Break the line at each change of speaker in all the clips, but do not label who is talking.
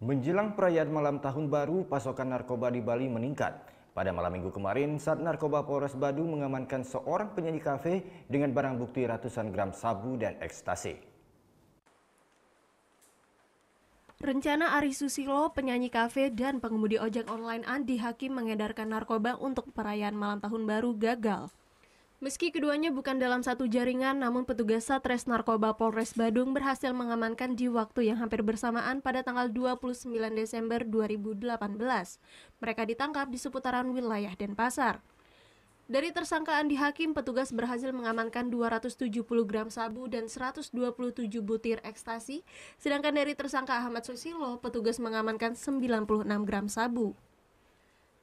Menjelang perayaan malam tahun baru, pasokan narkoba di Bali meningkat. Pada malam minggu kemarin, Sat Narkoba Polres Badung mengamankan seorang penyanyi kafe dengan barang bukti ratusan gram sabu dan ekstasi.
Rencana Ari Susilo, penyanyi kafe dan pengemudi ojek online Andi Hakim mengedarkan narkoba untuk perayaan malam tahun baru gagal. Meski keduanya bukan dalam satu jaringan, namun petugas Satres Narkoba Polres Badung berhasil mengamankan di waktu yang hampir bersamaan pada tanggal 29 Desember 2018. Mereka ditangkap di seputaran wilayah Denpasar. Dari tersangka Andi Hakim, petugas berhasil mengamankan 270 gram sabu dan 127 butir ekstasi, sedangkan dari tersangka Ahmad Susilo, petugas mengamankan 96 gram sabu.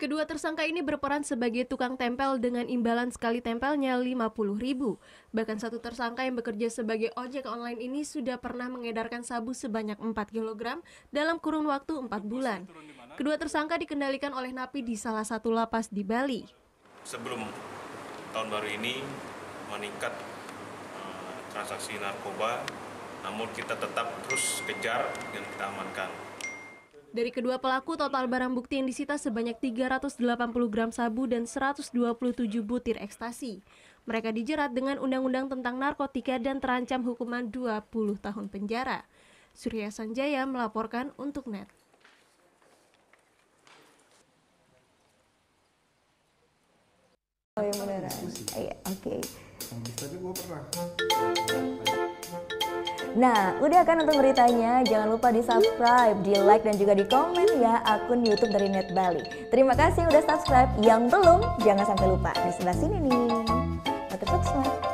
Kedua tersangka ini berperan sebagai tukang tempel dengan imbalan sekali tempelnya Rp50.000. Bahkan satu tersangka yang bekerja sebagai ojek online ini sudah pernah mengedarkan sabu sebanyak 4 kg dalam kurun waktu 4 bulan. Kedua tersangka dikendalikan oleh napi di salah satu lapas di Bali.
Sebelum tahun baru ini meningkat transaksi narkoba, namun kita tetap terus kejar dan kita amankan.
Dari kedua pelaku, total barang bukti yang disita sebanyak 380 gram sabu dan 127 butir ekstasi. Mereka dijerat dengan undang-undang tentang narkotika dan terancam hukuman 20 tahun penjara. Surya Sanjaya melaporkan untuk NET.
Oh yang beneran? Iya, oke.
Tapi gue pernah.
Nah, udah kan untuk beritanya? Jangan lupa di subscribe, di like, dan juga di komen ya akun YouTube dari Net Bali. Terima kasih udah subscribe. Yang belum, jangan sampai lupa. Di sebelah sini nih. Notif subscribe.